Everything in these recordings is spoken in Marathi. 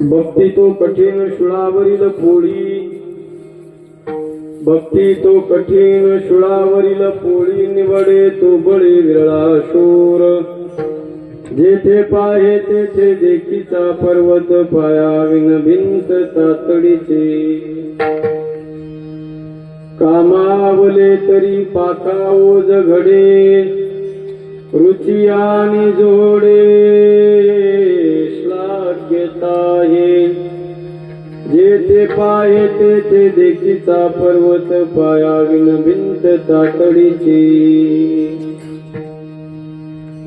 भक्ती तो कठीण शुळावरील पोळी, भक्ती तो कठीण शुळावरील पोळी, निवडे तो बळी विरळा शूर, जेथे पाहे तेथे देखीचा पर्वत, पायाविन भिंत तातडीचे, कामावले तरी पाका ओझ घडे, रुची आणि जोडे श्लाघ्यता हे, जेथे पाहे तेथे देखीचा पर्वत, पायाविन भिंत तातडीची,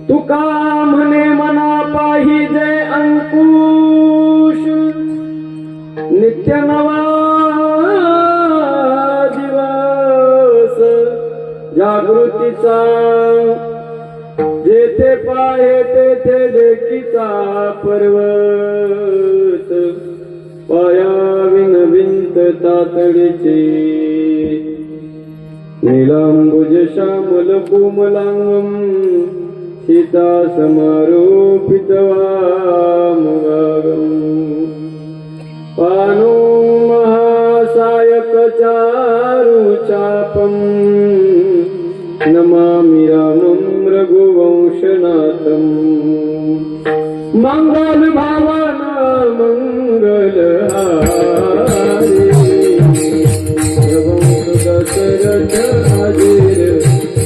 तुका म्हणे मना पाहिजे अंकुश, नित्य नवा दिवस जागृतीचा, जेथे पाहे तेथे देखीचा पर्वत, पायाविन भिंत तातडीची, नीलांबुज श्यामल कोमलांगम, सीता समारोपित वामगागम, पानो महासायक चारु चापम, नमामि रामं रघुवंशनाथं, मंगल भावन मंगल हारी, रघुवंश दशरथ अजीर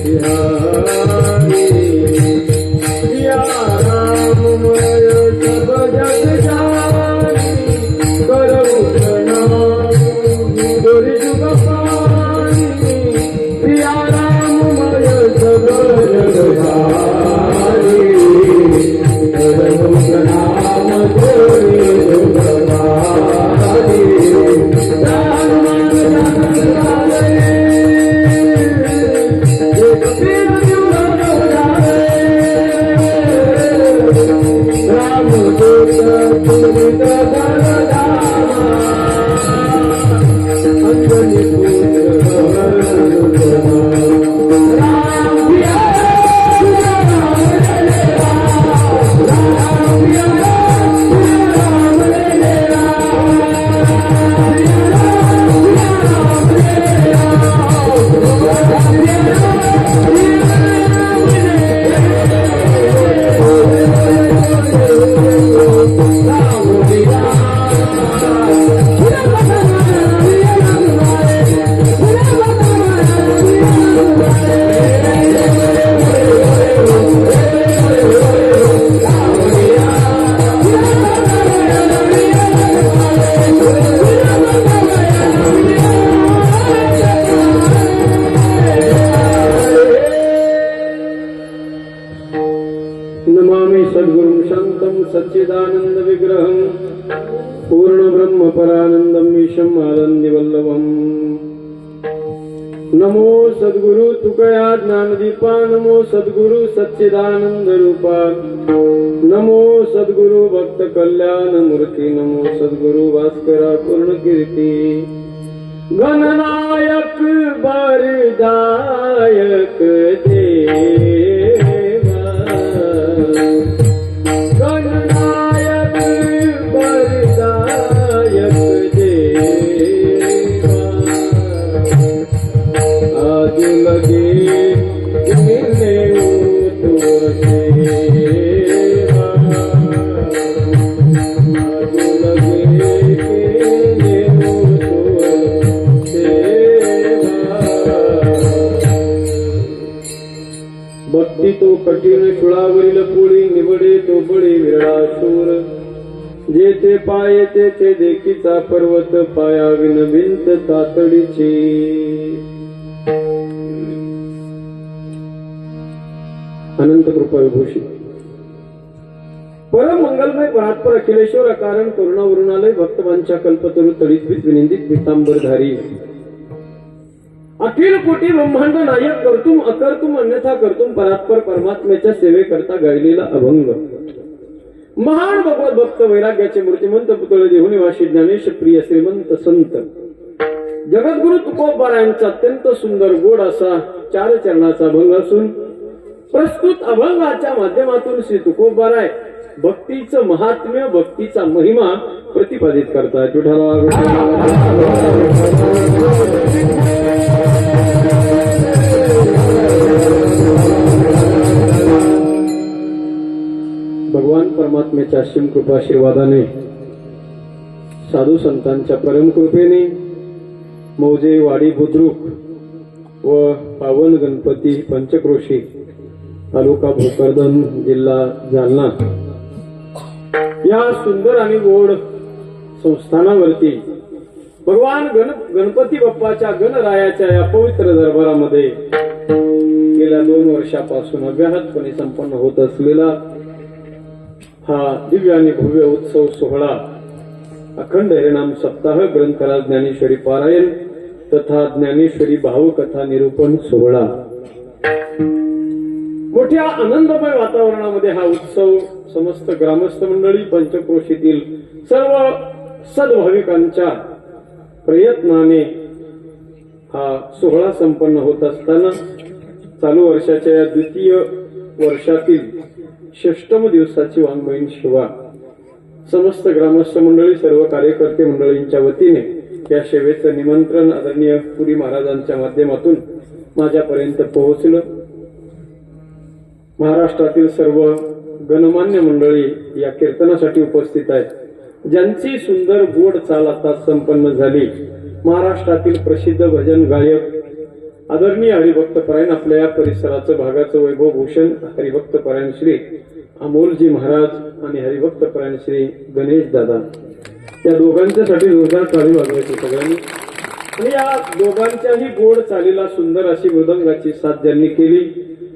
बिहारी, सिया राममय सब जग जानी, करऊ प्रणाम गुरु जुग पानी, सिया राममय सब जग जानी, करऊ प्रणाम गुरु जुग पानी, नमामि सद्गुरुं शान्तं सच्चिदानंद विग्रहं, पूर्ण ब्रह्म परानंदं ईशं आनन्दिवल्लभम्, नमो सद्गुरु तुकया ज्ञानदीपा नमो सद्गुरु सच्चिदानंद रूपा नमो सद्गुरु भक्त कल्याण मूर्ती नमो सद्गुरु भास्करा पूर्ण कीर्ती गणनायक बरदायक देवा गणनायक बरदायक देवा आज लगे मिलने तो सेवा आज लगे मिलने तो भक्ती तो कठीण शुळावरील पोळी निवडे तो बळी विरळा शूर जेथे पाये तेथे देखीचा पर्वत पाया विन भिंत तातडीची अनंत कृपा विभूषी परम मंगलमय परात्पर अखिलेश्वर अकारण करुणावरुणालय भक्तवांच्या कल्पतरु तळीत विनिंदित पीतांबरधारी अखिल कोटी ब्रह्मांड नायक करतुम अकर्तुम अन्यथा करतुम परात्पर परमात्म्याच्या सेवेकरता गायलेला अभंग महान भगवत भक्त वैराग्याचे मूर्तिमंत पुतळे देहू निवासी ज्ञानेश प्रिय श्रीमंत संत जगद्गुरु तुकोबारायांचा अत्यंत सुंदर गोड असा 4 चरणाचा अभंग असून प्रस्तुत अभंगाच्या माध्यमातून श्री तुकोबाराय भक्तीचं महात्म्य भक्तीचा महिमा प्रतिपादित करतात. भगवान परमात्म्याच्या असीम कृपा आशीर्वादाने साधू संतांच्या परम कृपेने मौजे वाडी बुद्रुक व पावन गणपती पंचक्रोशी तालुका भोकरदन जिल्हा जालना या सुंदर आणि गोड संस्थानावरती भगवान गणपती बाप्पाच्या गणरायाच्या या पवित्र दरबारामध्ये गेल्या 2 वर्षापासून अव्याहतपणे संपन्न होत असलेला हा दिव्य आणि भव्य उत्सव सोहळा अखंड हरिनाम सप्ताह ग्रंथराज ज्ञानेश्वरी पारायण तथा ज्ञानेश्वरी भावकथा निरूपण सोहळा मोठ्या आनंदमय वातावरणामध्ये हा उत्सव समस्त ग्रामस्थ मंडळी पंचक्रोशीतील सर्व सद्भाविकांच्या प्रयत्नाने हा सोहळा संपन्न होत असताना चालू वर्षाच्या या द्वितीय वर्षातील 6ष्टम दिवसाची वाङ्मयीन सेवा समस्त ग्रामस्थ मंडळी सर्व कार्यकर्ते मंडळींच्या वतीने या सेवेचं निमंत्रण आदरणीय पुरी महाराजांच्या माध्यमातून माझ्यापर्यंत पोहोचलं. महाराष्ट्रातील सर्व गणमान्य मंडळी या कीर्तनासाठी उपस्थित आहेत. ज्यांची सुंदर गोड चाल आता संपन्न झाली महाराष्ट्रातील प्रसिद्ध भजन गायक आदरणीय हरिभक्तपरायण आपल्या या परिसराचं भागाचं वैभव भूषण हरिभक्तपरायण श्री अमोलजी महाराज आणि हरिभक्तपरायण श्री गणेश दादा या दोघांच्यासाठी जोरदार टाळी वाजवायची सगळ्यांनी. आणि या दोघांच्याही गोड चालीला सुंदर अशी मृदंगाची साथ ज्यांनी केली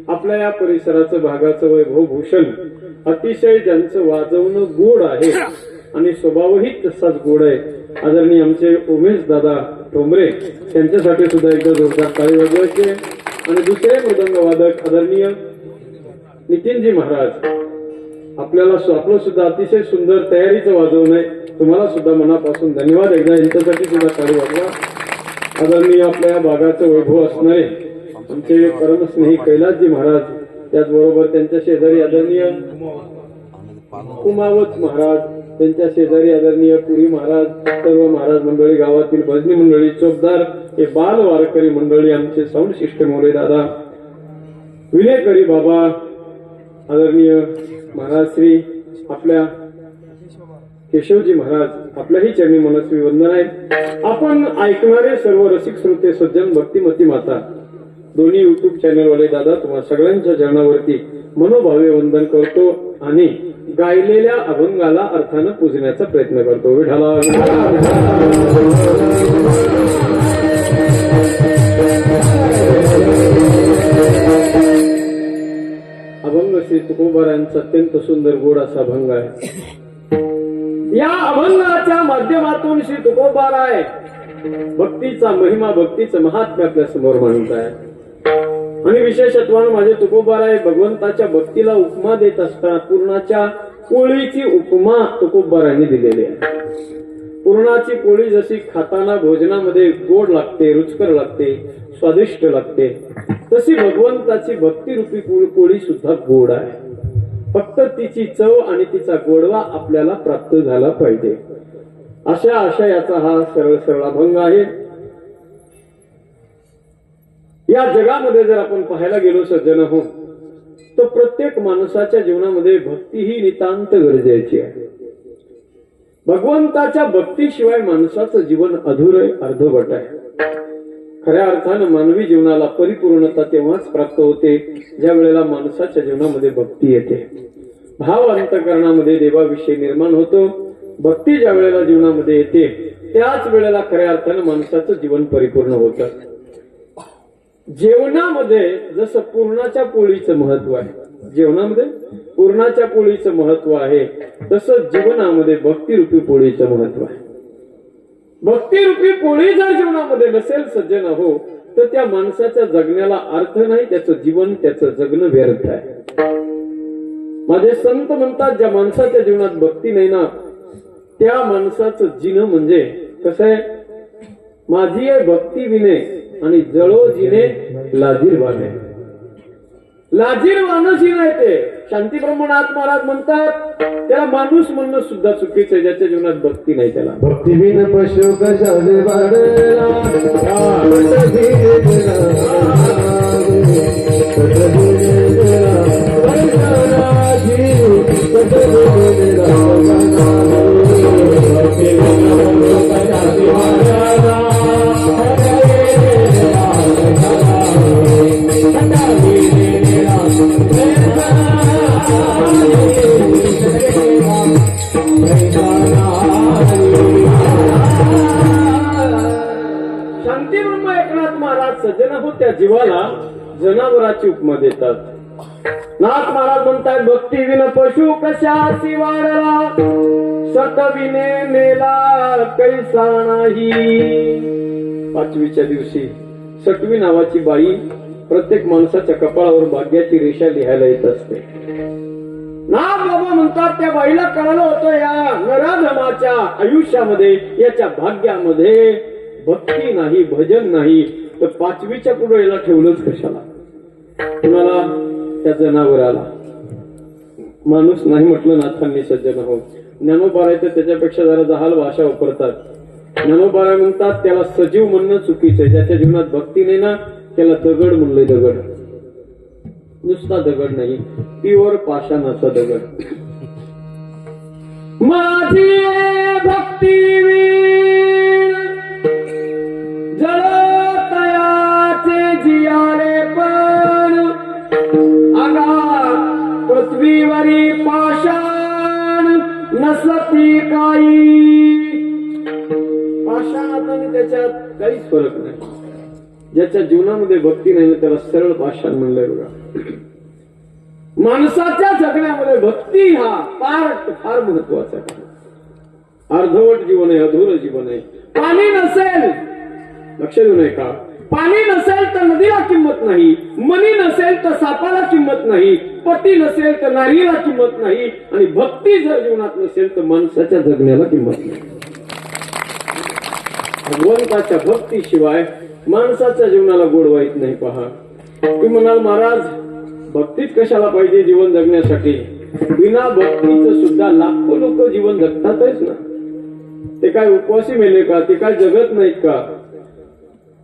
आपल्या या परिसराचं भागाचं वैभव भूषण अतिशय ज्यांचं वाजवणं गोड आहे आणि स्वभावही तसाच गोड आहे आदरणीय आमचे उमेश दादा टोंबरे त्यांच्यासाठी सुद्धा एकदा जोरदार टाळी वाजवायचे. आणि दुसरे मृदंग वादक आदरणीय नितीनजी महाराज आपलं सुद्धा अतिशय सुंदर तयारीचं वाजवणं आहे. तुम्हाला सुद्धा मनापासून धन्यवाद. एकदा यांच्यासाठी सुद्धा टाळी वाजवा. आदरणीय आपल्या या भागाचं वैभव असणारे आमचे परमस्नेही कैलासजी महाराज त्याचबरोबर त्यांच्या शेजारी आदरणीय कुमावत महाराज त्यांच्या शेजारी आदरणीय पुरी महाराज सर्व महाराज मंडळी गावातील भजनी मंडळी चोपदार हे बाल वारकरी मंडळी आमचे साऊंड सिस्टम मोरे दादा विलेकरी बाबा आदरणीय महाराज श्री आपल्या केशवजी महाराज आपल्याही चरणी मनस्वी वंदन आहे. आपण ऐकणारे सर्व रसिक श्रोते सज्जन भक्तिमती माता दोन्ही युट्यूब चॅनल वाले दादा तुम्हा सगळ्यांच्या चरणावरती मनोभावे वंदन करतो आणि गायलेल्या अभंगाला अर्थानं पूजण्याचा प्रयत्न करतो. विठाला अभंग श्री तुकोबारायांचा अत्यंत सुंदर गोड असा अभंग आहे. या अभंगाच्या माध्यमातून श्री तुकोबाराय भक्तीचा महिमा, भक्तीचं महात्म्य आपल्या समोर मांडत आहे. आणि विशेषत्वानं माझे तुकोबाराय भगवंताच्या भक्तीला उपमा देत असताना पूर्णाच्या पोळीची उपमा तुकोबारायांनी दिलेली आहे. पूर्णाची पोळी जशी खाताना भोजनामध्ये गोड लागते, रुचकर लागते, स्वादिष्ट लागते, तशी भगवंताची भक्तिरूपी पोळी सुद्धा गोड आहे. फक्त तिची चव आणि तिचा गोडवा आपल्याला प्राप्त झाला पाहिजे. अशा आशयाचा हा सरळ सरळ अभंग आहे. या जगामध्ये जर आपण पाहायला गेलो सज्जन हो, तर प्रत्येक माणसाच्या जीवनामध्ये भक्ती ही नितांत गरजेची आहे. भगवंताच्या भक्तीशिवाय माणसाचं जीवन अधुरय, अर्धवट आहे. खऱ्या अर्थानं मानवी जीवनाला परिपूर्णता तेव्हाच प्राप्त होते ज्या वेळेला माणसाच्या जीवनामध्ये भक्ती येते, भाव अंतःकरणामध्ये देवाविषयी निर्माण होतो. भक्ती ज्या वेळेला जीवनामध्ये येते त्याच वेळेला खऱ्या अर्थानं माणसाचं जीवन परिपूर्ण होतं. जेवणामध्ये जसं पूर्णाच्या पोळीचं महत्व आहे, जेवणामध्ये पूर्णाच्या पोळीचं महत्व आहे, तसं जीवनामध्ये भक्तिरूपी पोळीचं महत्व आहे. भक्तिरूपी पोळी जर जीवनामध्ये नसेल सज्जन हो, तर त्या माणसाच्या जगण्याला अर्थ नाही, त्याचं जीवन, त्याचं जगणं व्यर्थ आहे. माझे संत म्हणतात, ज्या माणसाच्या जीवनात भक्ती नाही ना, त्या माणसाचं जिणं म्हणजे कसं आहे, माझी आहे भक्ती विने आणि जळो जिने लाजीरवाने. लाजीरवान जिणं आहे ते. शांतीब्रह्मनाथ महाराज म्हणतात त्याला माणूस म्हणणं सुद्धा चुकीचं आहे, ज्याच्या जीवनात भक्ती नाही त्याला. भक्ती बिन पशु कशाले वाढला, शांतीब्रह्म एकनाथ महाराज सज्जन हो, त्या जीवाला जनावराची उपमा देतात. नाथ महाराज म्हणतात, भक्ती विन पशु कशाची वाढला, सतविने नेला कैसा नाही. पाचवीच्या दिवशी सटवी नावाची बाई प्रत्येक माणसाच्या कपाळावर भाग्याची रेषा लिहायला येत असते. नाथ बाबा म्हणतात त्या बाईला कळालं होतं या नराधमाच्या आयुष्यामध्ये, याच्या भाग्यामध्ये भक्ती नाही, भजन नाही, तर पाचवीच्या पुढे याला ठेवलंच कशाला. कुणाला? त्या जनावराला. माणूस नाही म्हटलं नाथांनी सज्जन हो. ज्ञानोबाराय तर त्याच्यापेक्षा जरा जहाल भाषा वापरतात. ज्ञानोबाराय म्हणतात त्याला सजीव म्हणणं चुकीचं आहे. ज्याच्या जीवनात भक्ती नाही ना, त्याला दगड म्हणलंय. दगड, नुसता दगड नाही, प्युअर पाषाणाचा दगड. माझी भक्ती जळतयाचे जियाले पण, आगात पृथ्वीवरी पाषाण नसती काही. पाषाणात आणि त्याच्यात काहीच फरक नाही. ज्याच्या जीवनामध्ये भक्ती नाही त्याला सरळ पाषाण म्हणलंय बघा. माणसाच्या जगण्यामध्ये भक्ती हा पार्ट फार महत्वाचा आहे. अर्धवट जीवन आहे, अधूर जीवन आहे. पाणी नसेल, लक्ष देऊ नये का, पाणी नसेल तर नदीला किंमत नाही, मनी नसेल तर सापाला किंमत नाही, पती नसेल तर नारीला किंमत नाही, आणि भक्ती जर जीवनात नसेल तर माणसाच्या जगण्याला किंमत नाही. भगवंताच्या भक्तीशिवाय माणसाच्या जीवनाला गोड वाईट नाही. पहा, तुम्ही म्हणाल महाराज भक्तीच कशाला पाहिजे जीवन जगण्यासाठी. बिना भक्तीचं सुद्धा लाखो लोक जीवन जगतातच ना. ते काय उपवासी मेले का, ते काय जगत नाहीत का.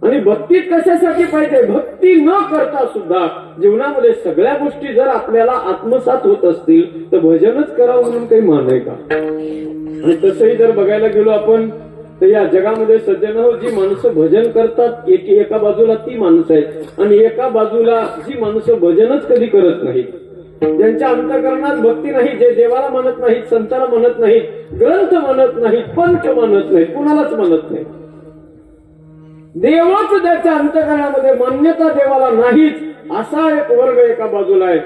आणि भक्ती कशासाठी पाहिजे. भक्ती न करता सुद्धा जीवनामध्ये सगळ्या गोष्टी जर आपल्याला आत्मसात होत असतील तर भजनच करावं म्हणून काही मान आहे का. आणि तसंही जर बघायला गेलो आपण तर या जगामध्ये सज्जन हो, जी माणसं भजन करतात एका बाजूला ती माणसं आहेत, आणि एका बाजूला जी माणसं भजनच कधी करत नाहीत, ज्यांच्या अंतःकरणात भक्ती नाही, जे देवाला म्हणत नाहीत, संताला म्हणत नाहीत, ग्रंथ म्हणत नाहीत, पंच म्हणत नाहीत, कुणालाच म्हणत नाही. देवच त्याच्या अंतःकरणामध्ये मान्यता देवाला नाहीच, असा एक वर्ग एका बाजूला आहे.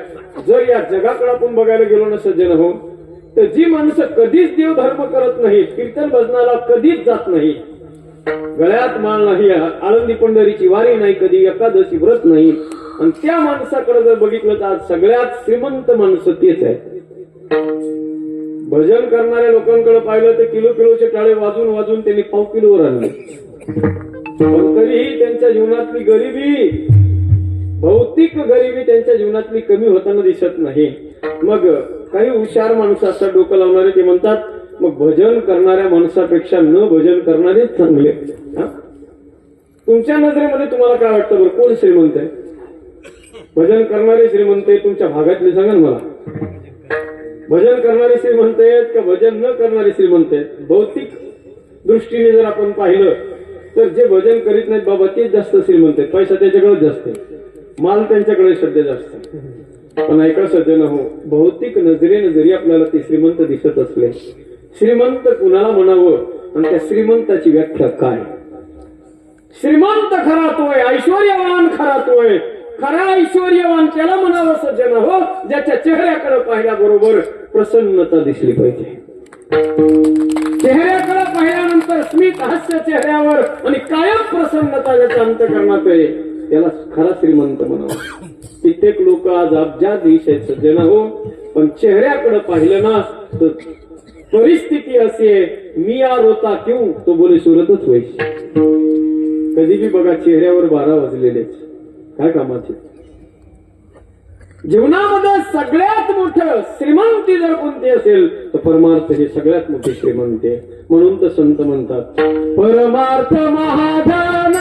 जर या जगाकडे आपण बघायला गेलो ना सज्जन हो, तर जी माणसं कधीच देवधर्म करत नाहीत, कीर्तन भजनाला कधीच जात नाही, गळ्यात माळ नाही, आळंदी पंढरीची वारी नाही, कधी एकादशी व्रत नाही, आणि त्या माणसाकडे जर बघितलं तर आज सगळ्यात श्रीमंत माणसं तेच आहे. भजन करणाऱ्या लोकांकडे पाहिलं तर किलो किलोचे टाळे वाजून वाजून त्यांनी पाव किलोवर आणले, पण तरीही त्यांच्या जीवनातली गरिबी, भौतिक गरिबी त्यांच्या जीवनातली कमी होताना दिसत नाही. मग काही हुशार माणसं असतात डोकं लावणारे, ते म्हणतात मग भजन करणाऱ्या माणसापेक्षा न भजन करणारे चांगले. तुमच्या नजरेमध्ये तुम्हाला काय वाटतं बरं, कोण श्रीमंत आहे? भजन करणारे श्रीमंत आहे तुमच्या भागातले सांगा ना मला. भजन करणारे श्रीमंत आहेत का भजन न करणारे श्रीमंत आहेत? भौतिक दृष्टीने जर आपण पाहिलं तर जे भजन करीत नाहीत बाबा तेच जास्त श्रीमंत आहेत. पैसा त्याच्याकडे जास्त आहे, माल त्यांच्याकडे सध्या जास्त आहे. पण ऐका सज्जन हो, भौतिक नजरेने जरी आपल्याला ते श्रीमंत दिसत असले, श्रीमंत कुणाला म्हणावं आणि त्या श्रीमंताची व्याख्या काय? श्रीमंत खरा तोय, ऐश्वर्यवान खरा तोय. खरा ऐश्वर्यवान त्याला म्हणावं सज्जन हो, ज्याच्या चेहऱ्याकडे पाहिल्याबरोबर प्रसन्नता दिसली पाहिजे. चेहऱ्याकडे पाहिल्यानंतर स्मित हास्य चेहऱ्यावर आणि कायम प्रसन्नता ज्याच्या अंतःकरणात आहे त्याला खरा श्रीमंत म्हणावं. कित्येक लोक आज अब्जात दिश आहेत सज्जन हो, पण चेहऱ्याकडे पाहिलं ना तर परिस्थिती अशी आहे, मी यार होता क्यों तो बोले सुरतच व्हायची. कधी बी बघा चेहऱ्यावर 12 वाजलेले काय कामाचे. जीवनामध्ये सगळ्यात मोठं श्रीमंती जर कोणती असेल तर परमार्थ हे सगळ्यात मोठी श्रीमंती आहे. म्हणून तर संत म्हणतात परमार्थ महाधन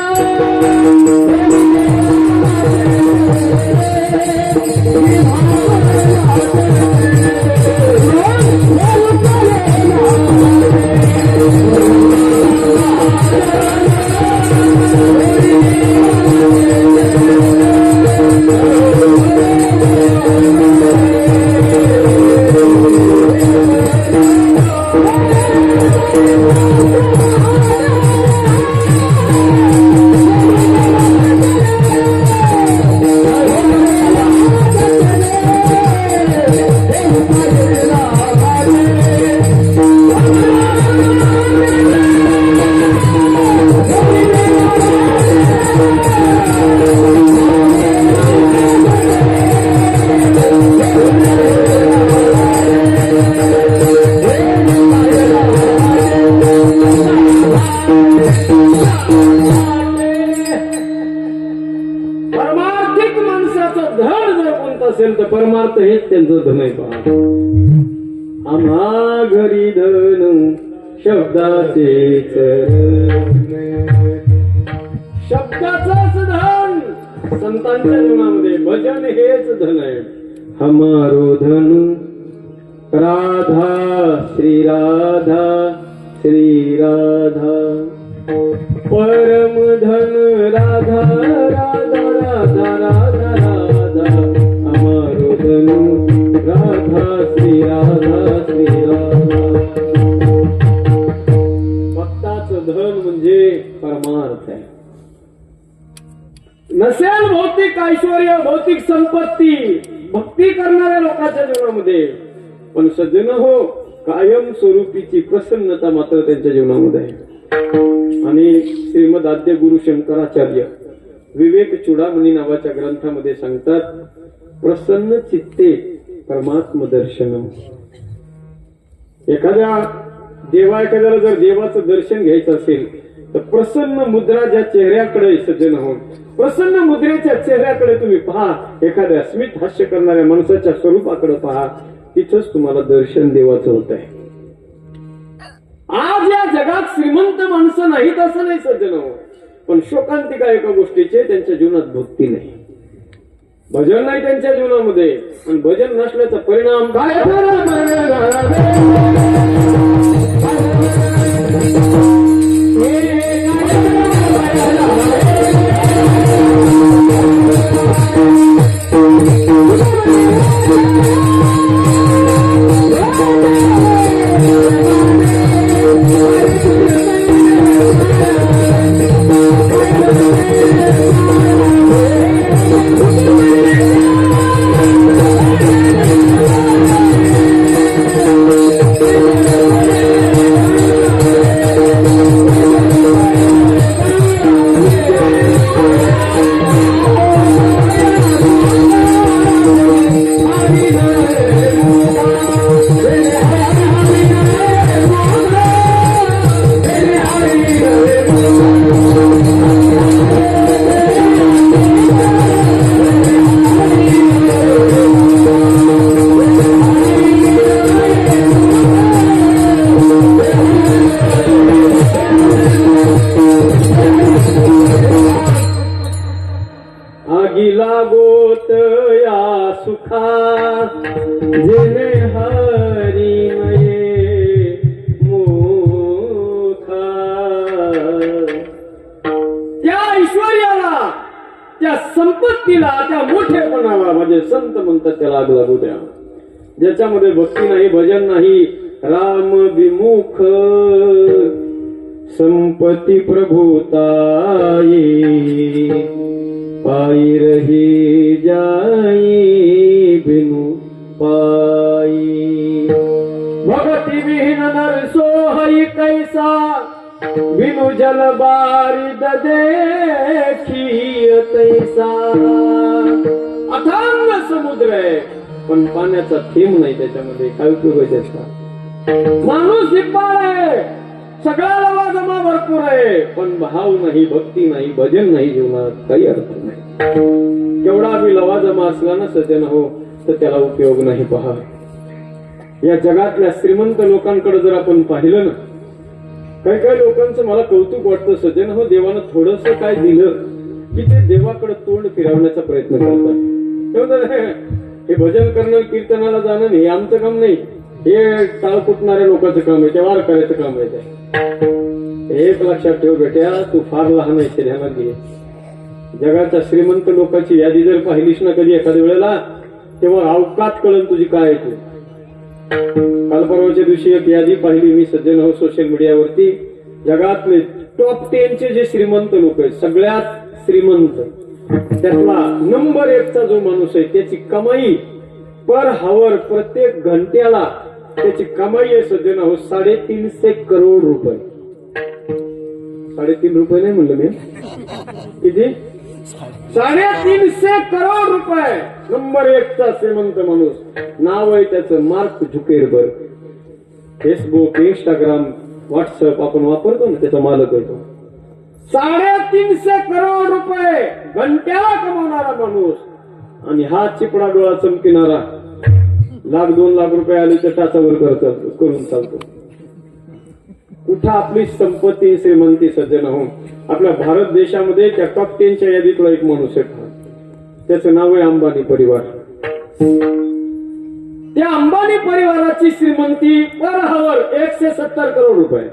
परमार्थ हेच त्यांचं धन आहे. पहा आम्हा घरी धन शब्दाचेच, शब्दाचंच धन संतांच्या जीवनामध्ये. भजन हेच धन आहे. हमारो धन राधा श्री राधा श्री राधा, परम धन राधा राधा राधा राधा राधा, हमारो धन राधा श्री राधा श्री राधा. भक्ताचं धन म्हणजे परमार्थ आहे. नसेल भौतिक ऐश्वर्य भौतिक संपत्ती भक्ती करणाऱ्या लोकांच्या जीवनामध्ये, पण सज्जन हो कायम स्वरूपीची प्रसन्नता मात्र त्यांच्या जीवनामध्ये आहे. आणि श्रीमद आद्य गुरु शंकराचार्य विवेक चूडामणी नावाच्या ग्रंथामध्ये सांगतात प्रसन्न चित्ते परमात्म दर्शनम. एखाद्या एखाद्याला जर देवाचं दर्शन घ्यायचं असेल तर प्रसन्न मुद्रा ज्या चेहऱ्याकडे सज्जन हो, प्रसन्न मुद्रेच्या चेहऱ्याकडे तुम्ही पहा, एखाद्या स्मित हास्य करणाऱ्या माणसाच्या स्वरूपाकडे पहा, तिथंच तुम्हाला दर्शन देवाचं होत आहे. आज या जगात श्रीमंत माणसं नाहीत असं नाही सज्जन हो, पण शोकांतिका एका गोष्टीचे त्यांच्या जीवनात भक्ती नाही, भजन नाही त्यांच्या जीवनामध्ये. आणि भजन नसल्याचा परिणाम काय? जेणे हरी मये मुखा. त्या ऐश्वर्याला, त्या संपत्तीला, त्या मोठेपणाला म्हणजे संत म्हणतात त्याला आग लागू द्या. ज्याच्यामध्ये भक्ती नाही, भजन नाही, राम विमुख संपत्ती प्रभुताई पायी रही जाई बिनु पायी. भगती विहीन नर सोहई कैसा बिनु जल बारिद देखी तैसा. अथांग समुद्र आहे पण पाण्याचा थेंब नाही त्याच्यामध्ये. काय उपयोग आहे त्याचा? माणूस निपाळ आहे, सगळा लवाजमा भरपूर आहे, पण भाव नाही, भक्ती नाही, भजन नाही, जीवनात काही अर्थ नाही. केवढा बी लवाजमा असला ना सज्जन हो, तर त्याला उपयोग नाही. पहा, या जगातल्या श्रीमंत लोकांकडे जर आपण पाहिलं ना, काही काही लोकांचं मला कौतुक वाटतं सज्जन हो, देवानं थोडस काय दिलं की ते देवाकडे तोंड फिरवण्याचा प्रयत्न करतात. हे भजन करणं, कीर्तनाला जाणं हे आमचं काम नाही, हे टाळ कुटणाऱ्या लोकांचं काम आहे, ते वार करायचं काम आहे. एक लक्षात ठेव बेट्या, तू फार लहान आहे, ध्यानात घे. जगाच्या श्रीमंत लोकांची यादी जर पाहिलीस ना कधी एखाद्या वेळेला, तेव्हा अवकात कळन तुझी काय आहे. तू काल परवाच्या दिवशी एक यादी पाहिली मी सज्जन हो सोशल मीडियावरती. जगातले टॉप 10 चे जे श्रीमंत लोक आहेत, सगळ्यात श्रीमंत त्यातला नंबर 1 चा जो माणूस आहे, त्याची कमाई पर हावर, प्रत्येक घंट्याला त्याची कमाई आहे सज्जन हो 350 करोड रुपये. 3.5 रुपये नाही म्हणलं मी, किती? 350 करोड रुपये. नंबर 1 चा श्रीमंत माणूस. नाव आहे त्याचं mark Zuckerberg. Facebook, Instagram, WhatsApp आपण वापरतो ना, त्याचा मालक आहे तो. 350 करोड रुपये घंट्याला कमवणारा माणूस. आणि हा चिपडा डोळा चमकिणारा 1,00,000-2 लाख रुपये आले तर टाचावर करून चालतो. कुठं आपली संपत्ती, श्रीमंती सज्जन हो. आपल्या भारत देशामध्ये त्या टॉप 10 च्या यादीतला एक माणूस आहे, त्याचं नाव आहे अंबानी परिवार. त्या अंबानी परिवाराची श्रीमंती पर हावर 170 करोड रुपये.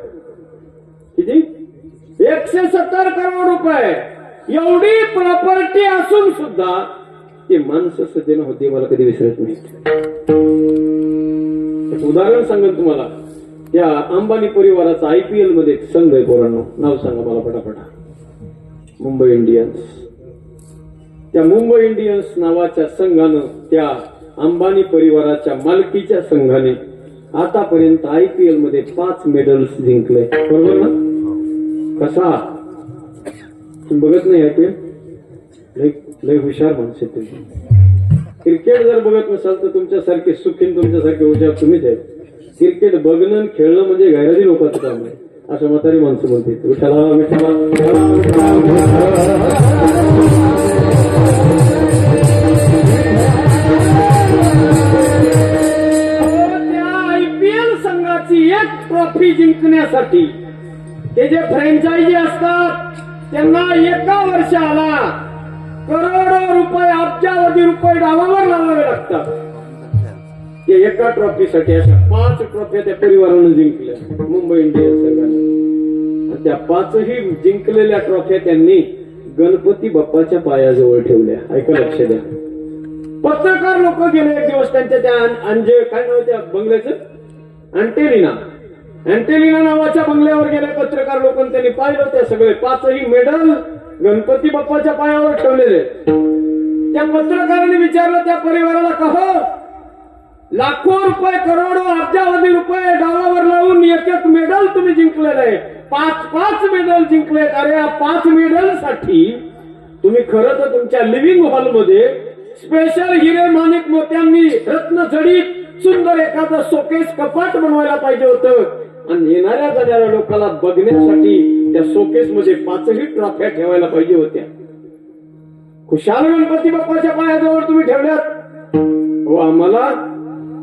किती? 170 करोड रुपये. एवढी प्रॉपर्टी असून सुद्धा ते माणसं सज्जन होते, मला कधी विसरत नाही. उदाहरण सांगेल तुम्हाला. त्या अंबानी परिवाराचा IPL मध्ये एक संघ आहे पोरांनो, नाव सांगा मला पटापटा. मुंबई इंडियन्स. त्या मुंबई इंडियन्स नावाच्या संघानं, त्या अंबानी परिवाराच्या मालकीच्या संघाने आतापर्यंत IPL मध्ये 5 मेडल्स जिंकले. बरोबर ना? कसा? तुम्ही बघत नाही IPL? लय हुशार माणसे तुम्ही. क्रिकेट जर बघत नसाल तर तुमच्यासारखे सुखीन, तुमच्यासारखे हुशार तुम्हीच आहे. क्रिकेट बघणं, खेळणं म्हणजे गैराजी लोकांचं काम आहे, असं म्हातारी माणसं म्हणते. विठ्ठला विठ्ठला. त्या IPL संघाची एक ट्रॉफी जिंकण्यासाठी ते जे फ्रँचायझी असतात त्यांना एका वर्षाला करोडो रुपये, अब्जावधी रुपये डावावर लावावे लागतात. ते एका ट्रॉफीसाठी अशा 5 ट्रॉफी त्या परिवारानं जिंकल्या मुंबई इंडियन्स संघाने. त्या 5ही जिंकलेल्या ट्रॉफ्या त्यांनी गणपती बाप्पाच्या पायाजवळ ठेवल्या. ऐका, लक्ष द्या. पत्रकार लोक गेले एक दिवस त्यांच्या त्या काय नाव त्या बंगल्याचं, अँटेलिना नावाच्या बंगल्यावर गेले पत्रकार लोक. त्यांनी पाहिलं त्या सगळे 5ही मेडल गणपती बाप्पाच्या पायावर ठेवलेले. त्या पत्रकारांनी विचारलं त्या परिवाराला, कहो लाखो रुपये, करोडो, अब्जावधी रुपये डावावर लावून एक मेडल तुम्ही जिंकलेलं आहे, 5 मेडल जिंकलेत. अरे या 5 मेडल साठी तुम्ही खरं तर तुमच्या लिव्हिंग हॉलमध्ये स्पेशल हिरे, माणिक, मोत्यांनी रत्न जडीत सुंदर एखादं शोकेस कपाट बनवायला पाहिजे होतं. आणि येणाऱ्या जाणाऱ्या लोकांना बघण्यासाठी त्या शोकेस मध्ये 5ही ट्रॉफ्या ठेवायला पाहिजे होत्या. खुशाल गणपती बाप्पाच्या पायाजवळ तुम्ही ठेवल्यात. हो, आम्हाला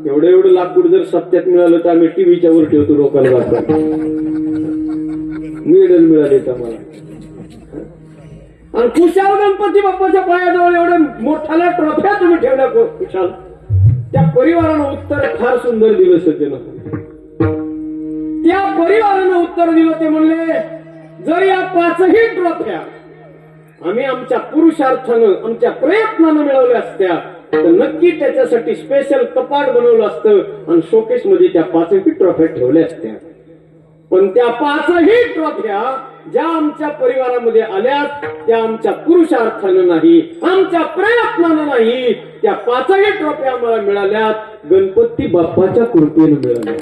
एवढं लाकूड जर सप्त्यात मिळालं तर आम्ही टीव्हीच्या वर ठेवतो लोकांना दाखवतो. मेडल मिळाले आम्हाला. आणि खुशाल गणपती बाप्पाच्या पायाजवळ एवढ्या मोठ्याला ट्रॉफ्या तुम्ही ठेवल्या खुशाल. त्या परिवारानं उत्तर फार सुंदर दिलं सज्जन. त्या परिवारानं उत्तर दिलं ते म्हणले, जर या 5ही ट्रॉफ्या आम्ही आमच्या पुरुषार्थानं आमच्या प्रयत्नानं मिळवल्या असत्या तर नक्की त्याच्यासाठी स्पेशल कपाट बनवलं असतं आणि शोकेस मध्ये त्या 5ही ट्रॉफ्या ठेवल्या असत्या. पण त्या 5ही ट्रॉफ्या ज्या आमच्या परिवारामध्ये आल्या त्या आमच्या पुरुषार्थानं नाही, आमच्या प्रयत्नानं नाही. त्या 5ही ट्रॉफ्या आम्हाला मिळाल्यात गणपती बाप्पाच्या कृपेनं मिळाल्या.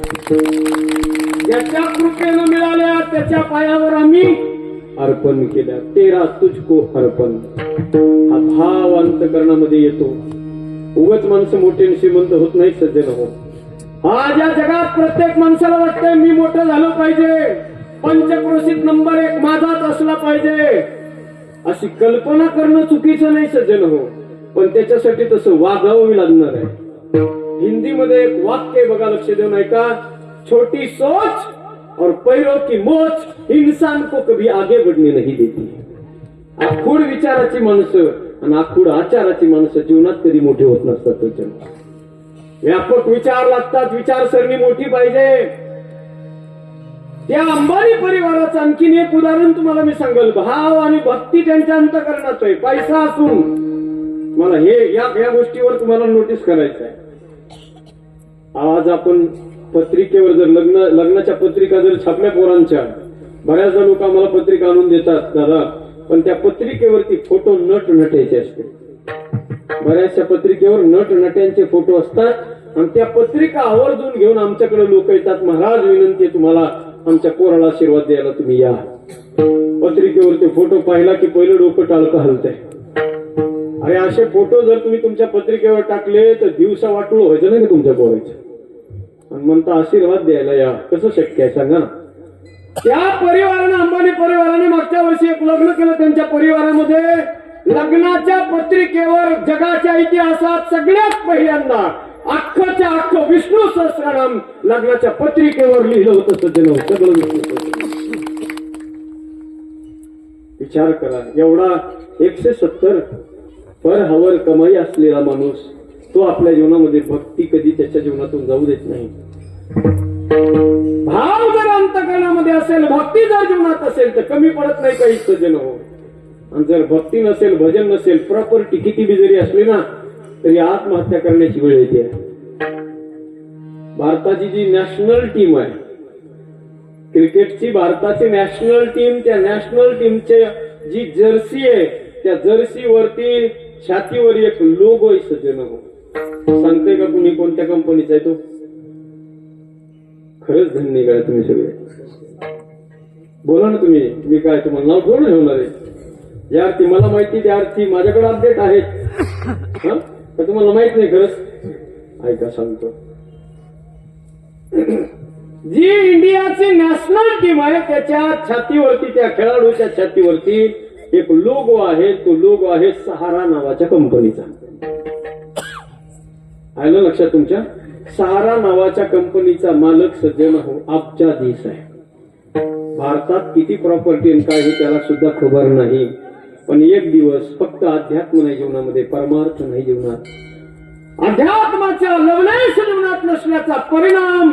ज्याच्या कृपेनं मिळाल्या त्याच्या पायावर आम्ही अर्पण केल्या. तेरा तुझको अर्पण हा भाव अंतकरणामध्ये येतो. उगाच माणसं मोठे श्रीमंत होत नाही सज्जन हो. आज या जगात प्रत्येक माणसाला वाटतंय मी मोठं झालं पाहिजे, पंचक्रोशीत नंबर 1 माझाच असला पाहिजे. अशी कल्पना करणं चुकीचं नाही सज्जन हो, पण त्याच्यासाठी तसं वागावं लागणार आहे. हिंदीमध्ये एक वाक्य बघा, लक्ष देऊन ऐका. छोटी सोच और पैरों की मोच इंसान को कभी आगे बढ़ने नहीं देती. आखूड विचाराची माणसं आणि आखूड आचाराची माणसं जीवनात कधी मोठे होत नसतात सज्जन. व्यापक विचार लागतात, विचारसरणी मोठी पाहिजे. त्या अंबानी परिवाराचं आणखीन एक उदाहरण तुम्हाला मी सांगेल. भाव आणि भक्ती त्यांच्या अंतकरणात आहे. पैसा असून मला हे या गोष्टीवर तुम्हाला नोटीस करायचं आहे. आज आपण पत्रिकेवर जर लग्नाच्या पत्रिका जर छापल्या पोरांच्या, बऱ्याचदा लोक आम्हाला पत्रिका आणून देतात दादा, पण त्या पत्रिकेवरती फोटो नट नटायचे असते. बऱ्याचशा पत्रिकेवर नट नट्यांचे फोटो असतात आणि त्या पत्रिका आवर्जून घेऊन आमच्याकडे लोक येतात. महाराज विनंती आहे तुम्हाला आमच्या पोराला आशीर्वाद द्यायला तुम्ही या. पत्रिकेवर ते फोटो पाहिला की पहिलं डोकं टाळकं हलतंय. अरे असे फोटो जर तुम्ही तुमच्या पत्रिकेवर टाकले तर दिवसा वाटूळ व्हायचं नाही का तुमच्या पोराचं, आणि म्हणता आशीर्वाद द्यायला या. कसं शक्य आहे सांगा ना. त्या परिवारानं, अंबानी परिवाराने मागच्या वर्षी एक लग्न केलं. त्यांच्या परिवारामध्ये लग्नाच्या पत्रिकेवर जगाच्या इतिहासात सगळ्यात पहिल्यांदा अख्खच्या अख्खं विष्णू सहस्त्रनाम लग्नाच्या पत्रिकेवर लिहिलं होतं सज्जन. सगळं विष्णू. विचार करा, एवढा 170 पर हवर कमाई असलेला माणूस तो आपल्या जीवनामध्ये भक्ती कधी त्याच्या जीवनातून जाऊ देत नाही. भाव जर अंतकरणामध्ये असेल, भक्ती जर जीवनात असेल तर कमी पडत नाही काही सज्जन हो. आणि जर भक्ती नसेल, भजन नसेल, प्रॉपर्टी किती बी जरी असली ना तरी आत्महत्या करण्याची वेळ येते. भारताची जी नॅशनल टीम आहे क्रिकेटची, भारताची नॅशनल टीम, त्या नॅशनल टीमचे जी जर्सी आहे त्या जर्सी वरती छातीवर एक लोगो आहे सज्जन हो. सांगते का कुणी कोणत्या कंपनीचा आहे तो? खरंच धन्य काय तुम्ही सगळे. बोला ना तुम्ही, मी काय तुम्हाला नाव थोडं ठेवणार आहे. ज्या अर्थी मला माहिती त्या अर्थी माझ्याकडे अपडेट आहेत. तर तुम्हाला माहित नाही खरंच. ऐका सांगतो. जी इंडियाची नॅशनल टीम आहे त्याच्या छातीवरती, त्या खेळाडूच्या छातीवरती एक लोगो आहे. तो लोगो आहे सहारा नावाच्या कंपनीचा. आलं लक्षात तुमच्या? सहारा नावाच्या कंपनीचा मालक सज्जन हो अब्जाधीश आहे. भारतात किती प्रॉपर्टी आणि काय हे त्याला सुद्धा खबर नाही. पण एक दिवस फक्त अध्यात्म नाही जीवनामध्ये, परमार्थ नाही जीवनात, अध्यात्माच्या लवलेश जीवनात नसल्याचा परिणाम.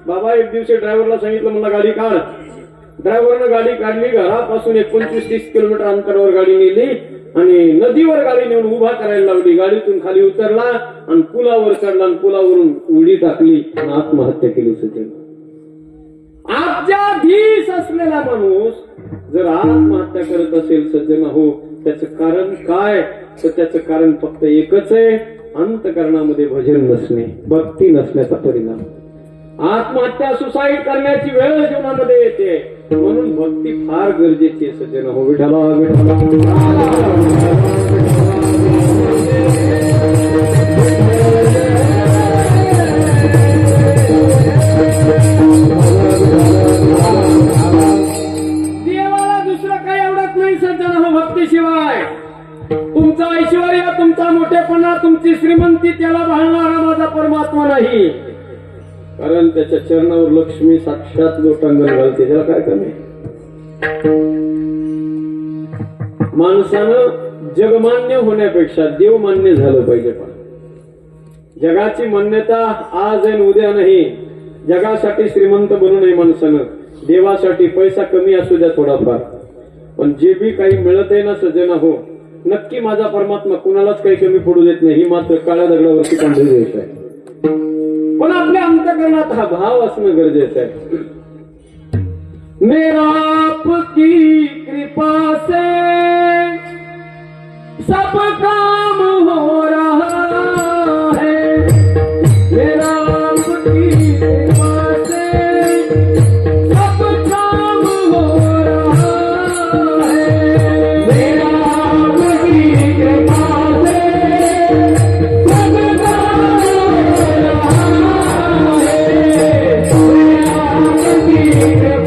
बाबा एक दिवशी ड्रायव्हरला सांगितलं मला गाडी काढ. ड्रायव्हरनं गाडी काढली. घरापासून 25-30 किलोमीटर अंतरावर गाडी नेली आणि नदीवर गाडी नेऊन उभा करायला लावली. गाडीतून खाली उतरला आणि पुलावर चढला आणि पुलावरून उडी टाकली आणि आत्महत्या केली सज्जन. अब्जाधीश असलेला माणूस जर आत्महत्या करत असेल सज्जन हो, त्याचं कारण काय? तर त्याचं कारण फक्त एकच आहे, अंतकरणामध्ये भजन नसणे, भक्ती नसण्याचा परिणाम. आत्महत्या, सुसाईड करण्याची वेळ जीवनामध्ये येते. म्हणून भक्ती फार गरजेची आहे सज्जन हो. विठ्ठला देवाला दुसरं काही आवडत नाही सज्जन हो भक्तीशिवाय. तुमचा ऐश्वर्य, तुमचा मोठेपणा, तुमची श्रीमंती त्याला भाळणारा माझा परमात्मा नाही. कारण त्याच्या चरणावर लक्ष्मी साक्षात लोटांगण घालते. त्याला काय कमी? माणसानं जगमान्य होण्यापेक्षा देवमान्य झालं पाहिजे. पण जगाची मान्यता आज आणि उद्या नाही. जगासाठी श्रीमंत बनू नये माणसानं, देवासाठी पैसा कमी असू द्या थोडाफार, पण जे बी काही मिळत आहे ना सज्जन हो, नक्की माझा परमात्मा कुणालाच काही कमी पडू देत नाही. ही मात्र काळ्या दगडावरती काढलेली गोष्ट आहे. पण आपल्या अंतकरणात हा भाव असणं गरजेचं आहे. मेरा आपकी कृपा से सब काम हो रहा है, मेरा आपकी कृपा से सब काम हो रहा है, मेरा आपकी कृपा से सब काम हो रहा है, मेरा आपकी कृपा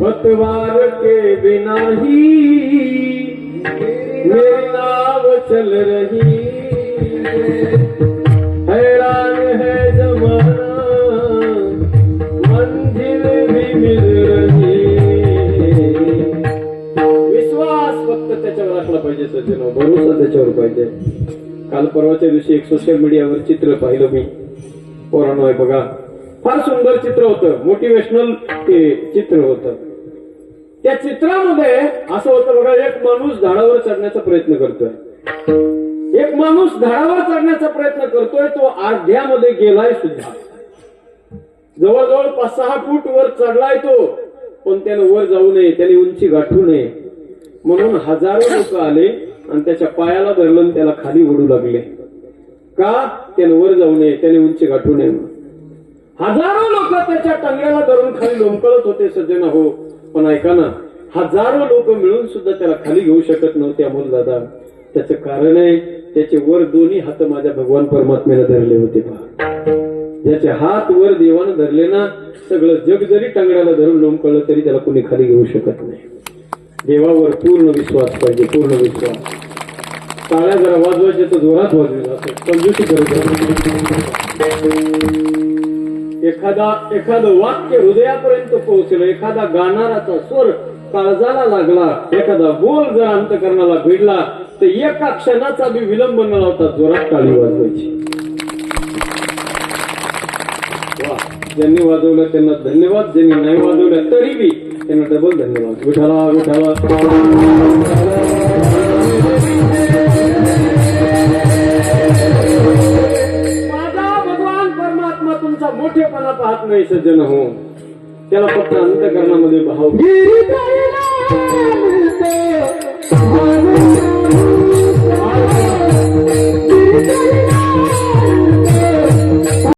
पतवार के बिना ही मेरी नाव चल रही, हैरान है जमाना मंजिल भी मिल रही. विश्वास फक्त त्याच्यावर असला पाहिजे सज्जन, भरोसा त्याच्यावर पाहिजे. काल परवाच्या दिवशी एक सोशल मीडियावर चित्र पाहिलं मी, पोरांनो आहे बघा, फार सुंदर चित्र होतं, मोटिवेशनल ते चित्र होतं. त्या चित्रामध्ये असं होतं बघा, एक माणूस झाडावर चढण्याचा प्रयत्न करतोय, एक माणूस झाडावर चढण्याचा प्रयत्न करतोय, तो अर्ध्यामध्ये गेलाय सुद्धा, जवळजवळ 5-6 फूट वर चढलाय तो, पण त्याने वर जाऊ नये, त्याने उंची गाठू नये म्हणून हजारो लोक आले आणि त्याच्या पायाला धरलं आणि त्याला खाली ओढू लागले. का? त्याने वर जाऊ नये, त्याने उंची गाठू नये म्हणून. हजारो लोक त्याच्या टंगड्याला धरून खाली लोंबकळत होते सज्जन हो, पण ऐका ना, हजारो लोक मिळून सुद्धा त्याला खाली घेऊ शकत नव्हते अमोल दादा. त्याचं कारण आहे, त्याचे वर दोन्ही हात माझ्या भगवान परमात्म्याने धरले होते पहा. ज्याचे हात वर देवानं धरले ना, सगळं जग जरी टंगड्याला धरून लोंबकळलं तरी त्याला कोणी खाली घेऊ शकत नाही. देवावर पूर्ण विश्वास पाहिजे, पूर्ण विश्वास. टाळ्या जरा वाजवायचे तर जोरात वाजवेल, असं कंजूसी एखादं वाक्य हृदयापर्यंत पोहोचलं, एखादा गाणाराचा स्वर काळजाला लागला, एखादा बोल जर अंतकरणाला भिडला तर एका क्षणाचा बी विलंब न लावता जोरात टाळी वाजवायची. वा, ज्यांनी वाजवलं त्यांना धन्यवाद, ज्यांनी नाही वाजवलं तरी बी त्यांना डबल धन्यवाद. विठाला विठाला. तुमचा मोठेपणा पाहत नाही सज्जन हो, त्याला फक्त अंतकरणामध्ये भाव